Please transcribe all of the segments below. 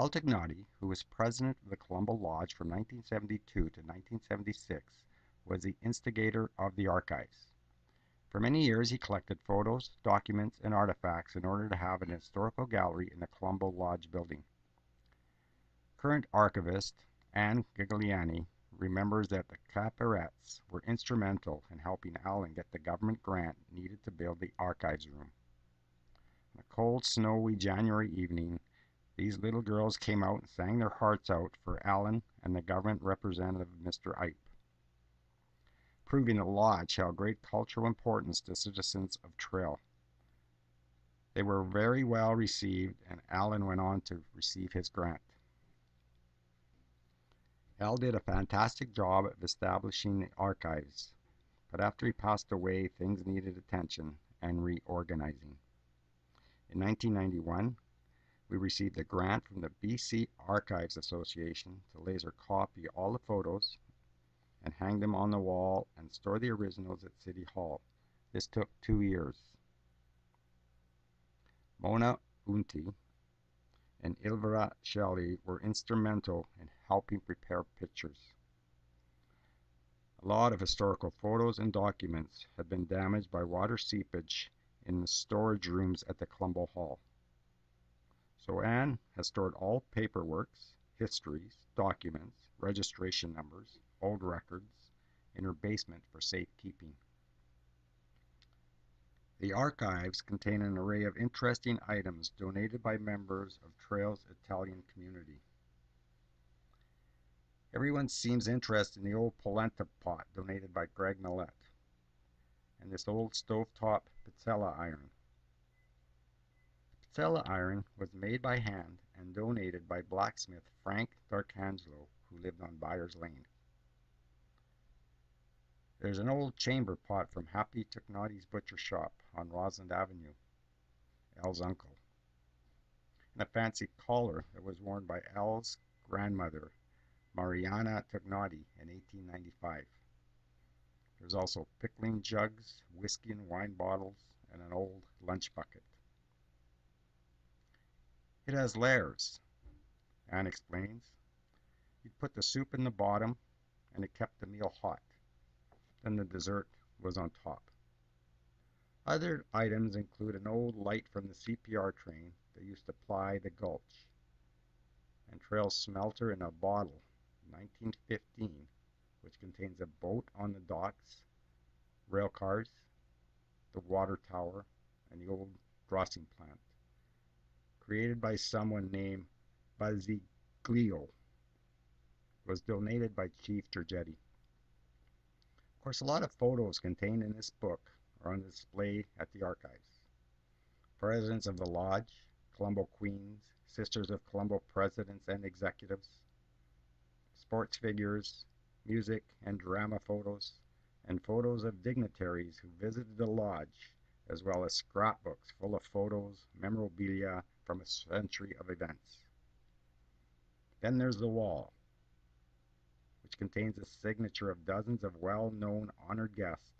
Tognotti, who was president of the Colombo Lodge from 1972 to 1976, was the instigator of the archives. For many years he collected photos, documents, and artifacts in order to have an historical gallery in the Colombo Lodge building. Current archivist Anne Gagliani remembers that the Caparets were instrumental in helping Alan get the government grant needed to build the archives room. On a cold, snowy January evening, these little girls came out and sang their hearts out for Alan and the government representative, Mr. Ipe, proving the lodge held great cultural importance to citizens of Trail. They were very well received, and Alan went on to receive his grant. Al did a fantastic job of establishing the archives, but after he passed away, things needed attention and reorganizing. In 1991, we received a grant from the BC Archives Association to laser copy all the photos and hang them on the wall and store the originals at City Hall. This took 2 years. Mona Unti and Elvira Shelley were instrumental in helping prepare pictures. A lot of historical photos and documents have been damaged by water seepage in the storage rooms at the Colombo Hall. So Anne has stored all paperworks, histories, documents, registration numbers, old records in her basement for safekeeping. The archives contain an array of interesting items donated by members of Trail's Italian community. Everyone seems interested in the old polenta pot donated by Greg Millette, and this old stovetop Pizzella iron. The Pizzella iron was made by hand and donated by blacksmith Frank D'Arcangelo, who lived on Byers Lane. There's an old chamber pot from Happy Tognotti's butcher shop on Roslyn Avenue, Al's uncle, and a fancy collar that was worn by Al's grandmother, Mariana Tognotti, in 1895. There's also pickling jugs, whiskey and wine bottles, and an old lunch bucket. It has layers, Anne explains. You'd put the soup in the bottom, and it kept the meal hot. Then the dessert was on top. Other items include an old light from the CPR train that used to ply the gulch, and Trail's smelter in a bottle, 1915, which contains a boat on the docks, rail cars, the water tower, and the old drossing plant, created by someone named Basiglio, was donated by Chief Giorgetti. Of course, a lot of photos contained in this book are on display at the archives. Presidents of the Lodge, Colombo Queens, Sisters of Colombo presidents and executives, sports figures, music and drama photos, and photos of dignitaries who visited the lodge, as well as scrapbooks full of photos, memorabilia from a century of events. Then there's the wall, which contains the signature of dozens of well-known honored guests,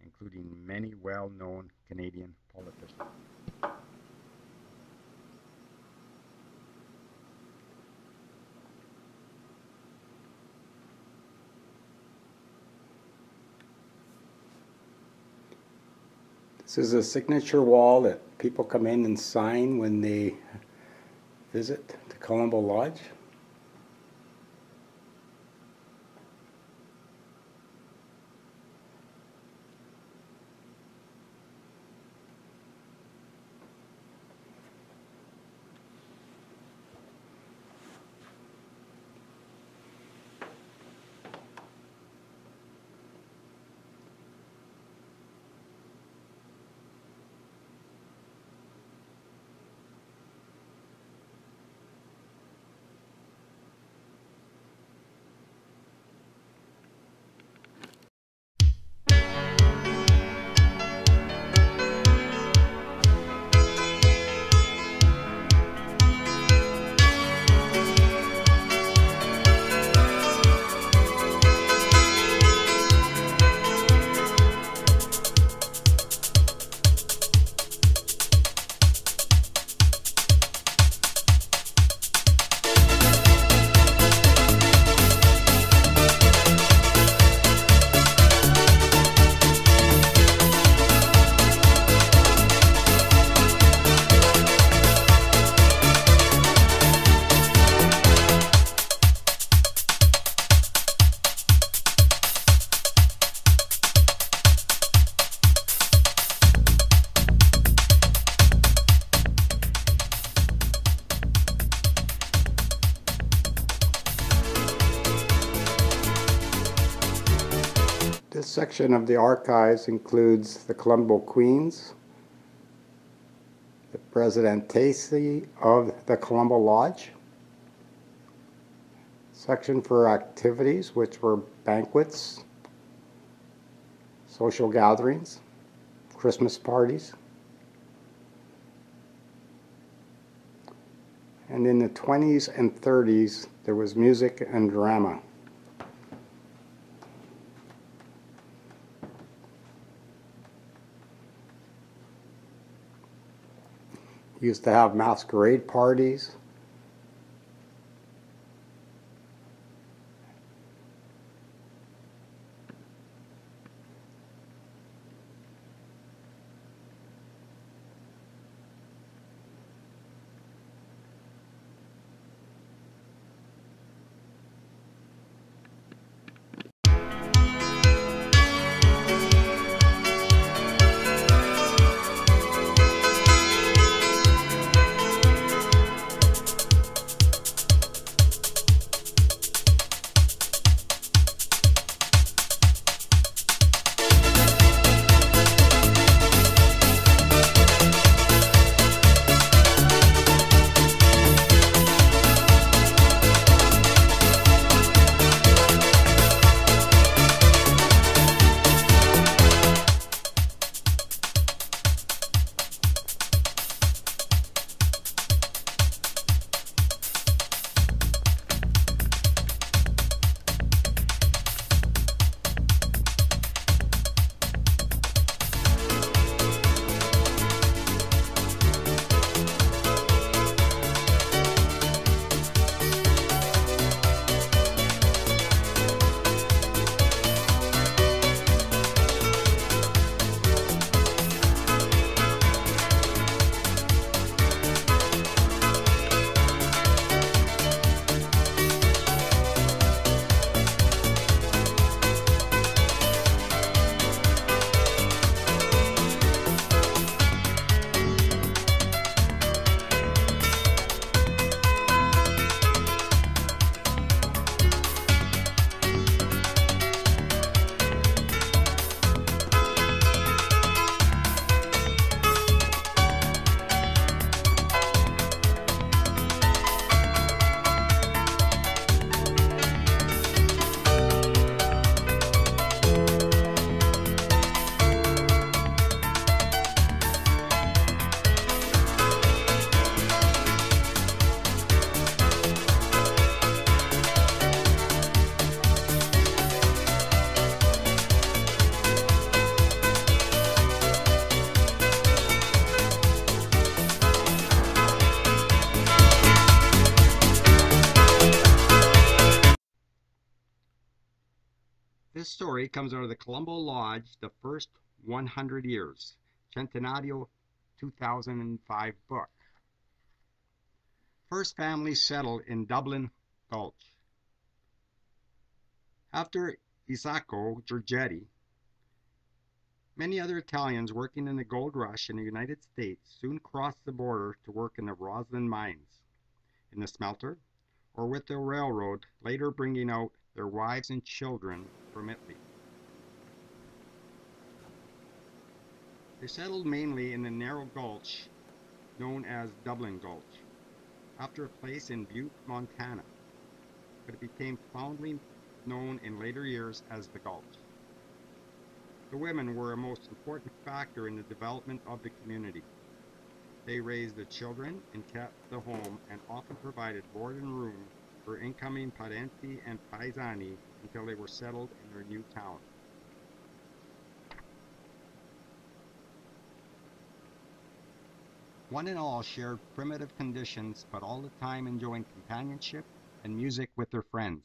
including many well-known Canadian politicians. This is a signature wall that people come in and sign when they visit the Colombo Lodge. This section of the archives includes the Colombo Queens, the Presidentesse of the Colombo Lodge, section for activities, which were banquets, social gatherings, Christmas parties. And in the 20s and 30s, there was music and drama. Used to have masquerade parties. This story comes out of the Colombo Lodge, the first 100 years, Centenario 2005 book. First family settled in Dublin Gulch. After Isacco Giorgetti, many other Italians working in the gold rush in the United States soon crossed the border to work in the rosin mines, in the smelter, or with the railroad, later bringing out their wives and children from Italy. They settled mainly in the narrow gulch known as Dublin Gulch, after a place in Butte, Montana, but it became fondly known in later years as the Gulch. The women were a most important factor in the development of the community. They raised the children and kept the home and often provided board and room for incoming parenti and paesani until they were settled in their new town. One and all shared primitive conditions, but all the time enjoying companionship and music with their friends.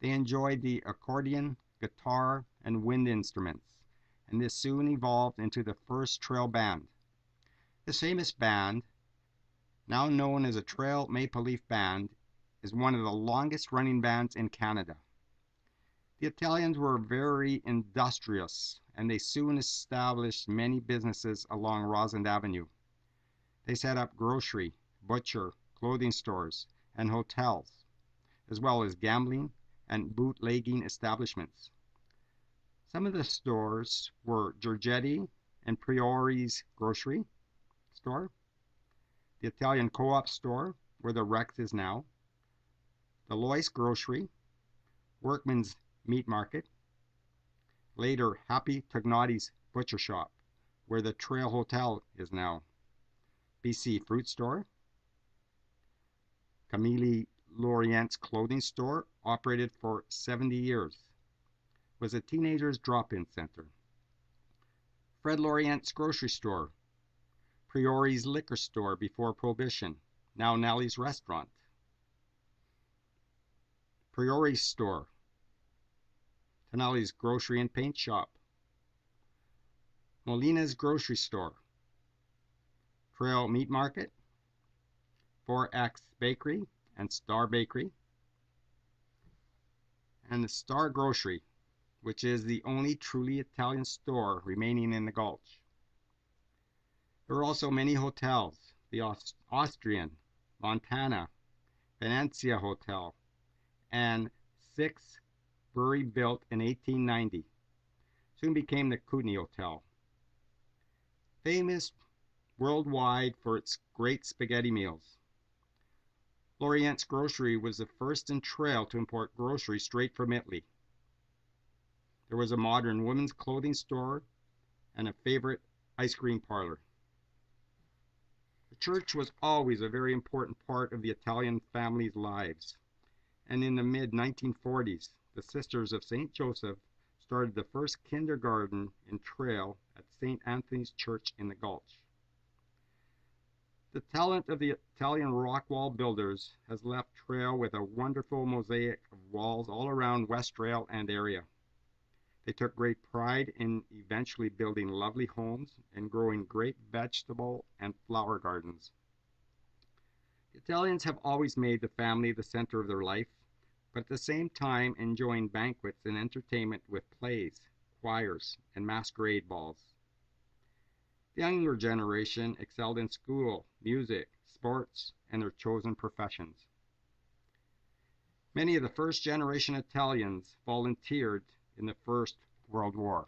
They enjoyed the accordion, guitar, and wind instruments, and this soon evolved into the first trail band. This famous band, now known as a Trail Maple Leaf Band, is one of the longest running bands in Canada. The Italians were very industrious, and they soon established many businesses along Rosand Avenue. They set up grocery, butcher, clothing stores, and hotels, as well as gambling and bootlegging establishments. Some of the stores were Giorgetti and Priori's grocery store, the Italian co-op store where the Rex is now, the Lois grocery, Workman's meat market, later Happy Tognotti's butcher shop where the Trail Hotel is now, BC fruit store, Camille Lorient's clothing store, operated for 70 years, was a teenager's drop-in center. Fred Lorient's grocery store, Priori's liquor store before Prohibition, now Nellie's restaurant. Priori's store, Tonelli's grocery and paint shop. Molina's grocery store, Trail Meat Market, 4X Bakery and Star Bakery, and the Star Grocery, which is the only truly Italian store remaining in the Gulch. There are also many hotels, the Austrian, Montana, Venezia Hotel, and 6 brewery built in 1890, soon became the Kootenai Hotel. Famous worldwide for its great spaghetti meals. Lorient's Grocery was the first in Trail to import groceries straight from Italy. There was a modern women's clothing store and a favorite ice cream parlor. The church was always a very important part of the Italian family's lives, and in the mid-1940s, the Sisters of St. Joseph started the first kindergarten in Trail at St. Anthony's Church in the Gulch. The talent of the Italian rock wall builders has left Trail with a wonderful mosaic of walls all around West Trail and area. They took great pride in eventually building lovely homes and growing great vegetable and flower gardens. The Italians have always made the family the center of their life, but at the same time enjoying banquets and entertainment with plays, choirs, and masquerade balls. The younger generation excelled in school, music, sports, and their chosen professions. Many of the first-generation Italians volunteered in the First World War.